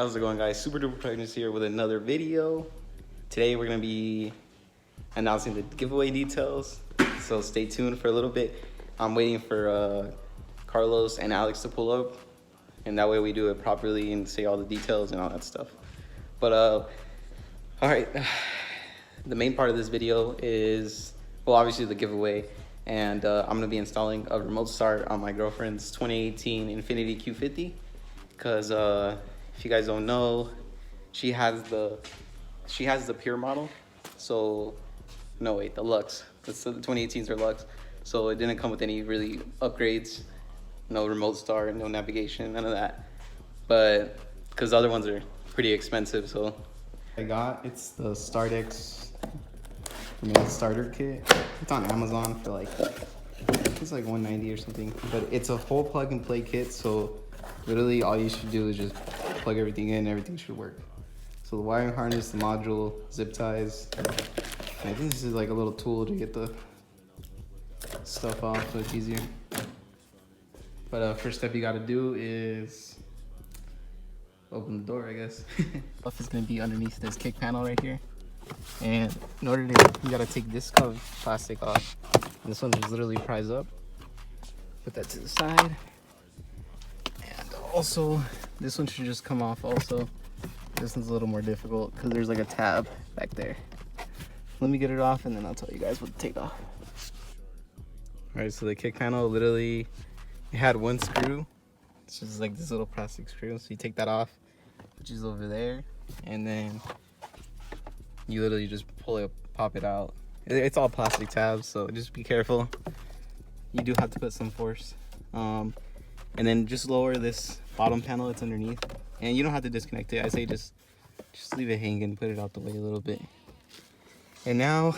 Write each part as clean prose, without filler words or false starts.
how's it going, guys? Super Duper Pregnant here with another video. Today we're gonna be announcing the giveaway details, so stay tuned for a little bit. I'm waiting for Carlos and Alex to pull up, and that way we do it properly and say all the details and all that stuff. But all right, the main part of this video is, well, obviously the giveaway, and I'm gonna be installing a remote start on my girlfriend's 2018 Infiniti Q50, because if you guys don't know, she has the pure model. So no, wait, the Lux. The 2018s are Lux. So it didn't come with any really upgrades, no remote start, no navigation, none of that. But because the other ones are pretty expensive, so it's the StartX remote starter kit. It's on Amazon for like, it's like $190 or something. But it's a whole plug and play kit, so literally all you should do is just plug everything in, everything should work. So the wiring harness, the module, zip ties. And I think this is like a little tool to get the stuff off so it's easier. But first step you gotta do is open the door, I guess. Stuff is gonna be underneath this kick panel right here. And in order to, you gotta take this cover plastic off. And this one just literally pries up. Put that to the side. And also, this one should just come off also. This one's a little more difficult because there's like a tab back there. Let me get it off and then I'll tell you guys what to take off. All right, so the kick panel literally, it had one screw. It's just like this little plastic screw. So you take that off, which is over there, and then you literally just pull it, pop it out. It's all plastic tabs, so just be careful. You do have to put some force. And then just lower this bottom panel that's underneath. And you don't have to disconnect it. I say just leave it hanging, put it out the way a little bit. And now,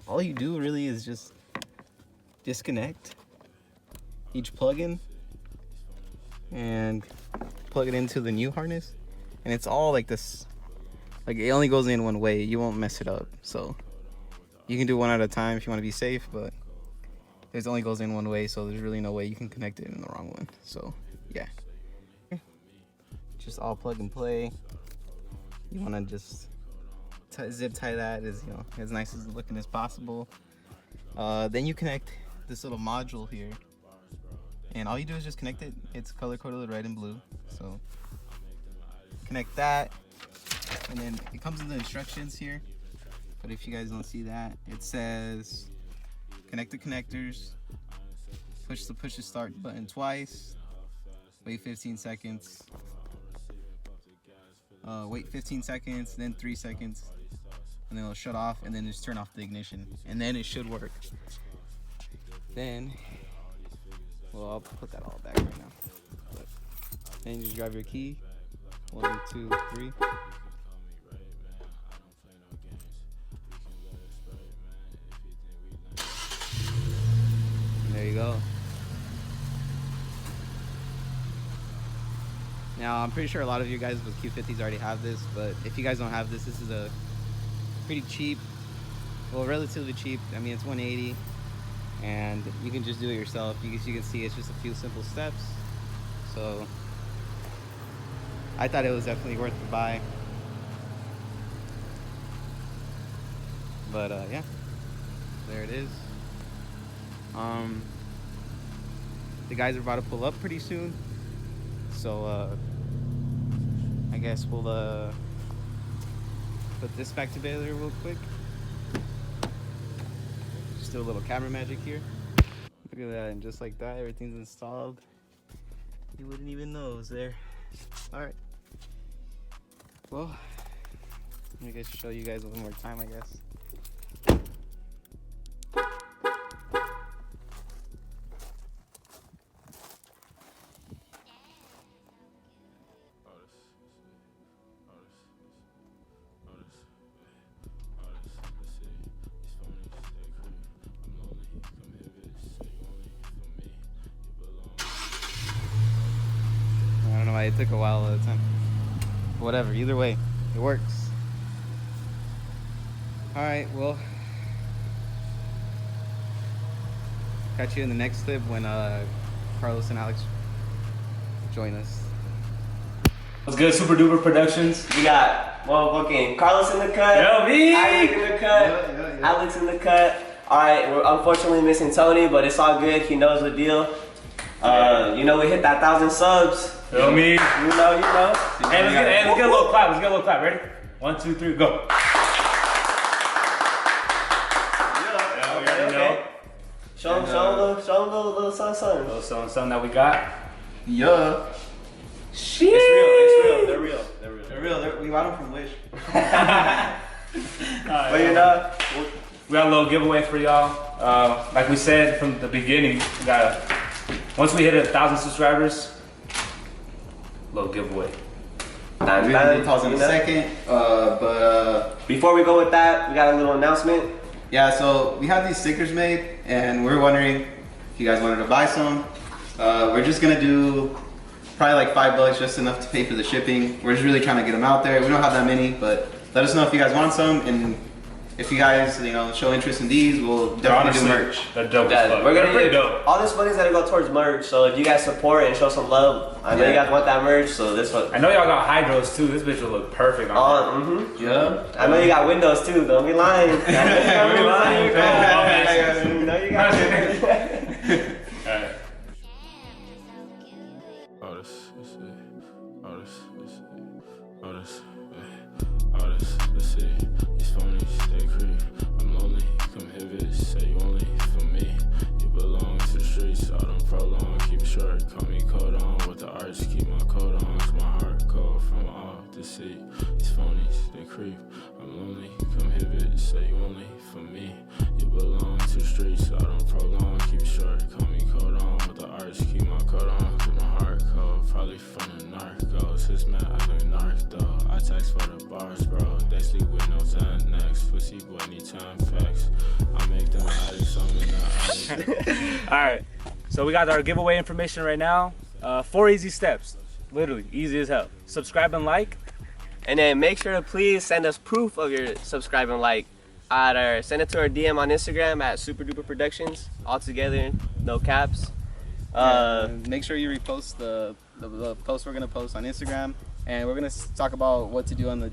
all you do really is just disconnect each plug-in and plug it into the new harness. And it's all like this, like it only goes in one way. You won't mess it up. So you can do one at a time if you want to be safe, but it only goes in one way, so there's really no way you can connect it in the wrong one. So yeah, just all plug and play. You want to just zip tie that as, you know, as nice as looking as possible. Then you connect this little module here, and all you do is just connect it. It's color coded with red and blue, so connect that. And then it comes in the instructions here, but if you guys don't see that, it says connect the connectors, push the start button twice, wait 15 seconds, wait 15 seconds, then 3 seconds, and then it'll shut off, and then just turn off the ignition, and then it should work. Then, well, I'll put that all back right now. But then you just grab your key, 1, 2, 3. There you go. Now, I'm pretty sure a lot of you guys with Q50s already have this, but if you guys don't have this, this is a pretty cheap, well, relatively cheap. I mean, it's $180, and you can just do it yourself. You can see it's just a few simple steps. So I thought it was definitely worth the buy. But yeah, there it is. The guys are about to pull up pretty soon, so I guess we'll put this back together real quick. Just do a little camera magic here. Look at that, and just like that, everything's installed. You wouldn't even know it was there. All right, well, I guess show you guys one more time, I guess. I don't know why it took a while at a time. Whatever, either way, it works. Alright, well, catch you in the next clip when Carlos and Alex join us. What's good, Super Duper Productions? We got motherfucking Carlos in the cut. Yo, me. Isaac in the cut. Alex in the cut. All right, we're unfortunately missing Tony, but it's all good. He knows the deal. You know, we hit that 1,000 subs. Feel me? You know. Hey, let's get a little clap. Let's get a little clap. Ready? 1, 2, 3, go. Okay. Show them the little something. Little something that we got. Yeah. Shit. It's real. They're real. They're real. We got them from Wish. But you know, we got a little giveaway for y'all. Like we said from the beginning, once we hit 1,000 subscribers, little giveaway. We're gonna pause in a second, but before we go with that, we got a little announcement. yeah, so we have these stickers made, and we're wondering if you guys wanted to buy some. We're just gonna do probably like $5, just enough to pay for the shipping. We're just really trying to get them out there. We don't have that many, but let us know if you guys want some, and if you guys, show interest in these, we'll definitely do merch. They're dope. We're gonna pretty get dope. all this money's gonna go towards merch. So if you guys support and show some love, I know you guys want that merch. So this one. I know y'all got hydros too. This bitch will look perfect on Yeah. I know you got windows too. Don't be lying. Don't be lying. No, you got it. Alright. Let's see. These phonies, they creep. I'm lonely, come hit it, say you only for me. You belong to the streets, all them prolong, keep it short, call me coat on with the arch, keep my coat on, it's my heart cold from all deceit. These phonies, they creep. I'm lonely, come hit it, say you only for me. You belong to the streets, all them prolong, keep it short, call me coat on with the arch, keep my coat on, keep my heart cold, probably from the narcos. His man, I look narc though. I text for the bars, bro. They sleep with no time next. Pussy boy need time facts. I make them addicts, I'm in the attic. Alright. So we got our giveaway information right now. 4 easy steps. Literally, easy as hell. Subscribe and like. And then make sure to please send us proof of your subscribe and like. Send it to our DM on Instagram at Super Duper Productions. All together, no caps. Make sure you repost the post we're gonna post on Instagram, and we're gonna talk about what to do in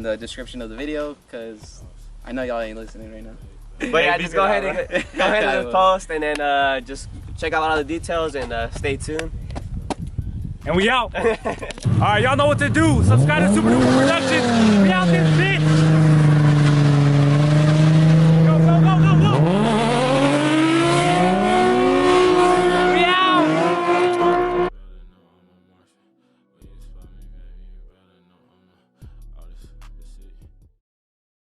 the description of the video, because I know y'all ain't listening right now. But yeah, just go ahead and post, and then just check out all the details and stay tuned. And we out. Alright, y'all know what to do. Subscribe to Super Duper Productions.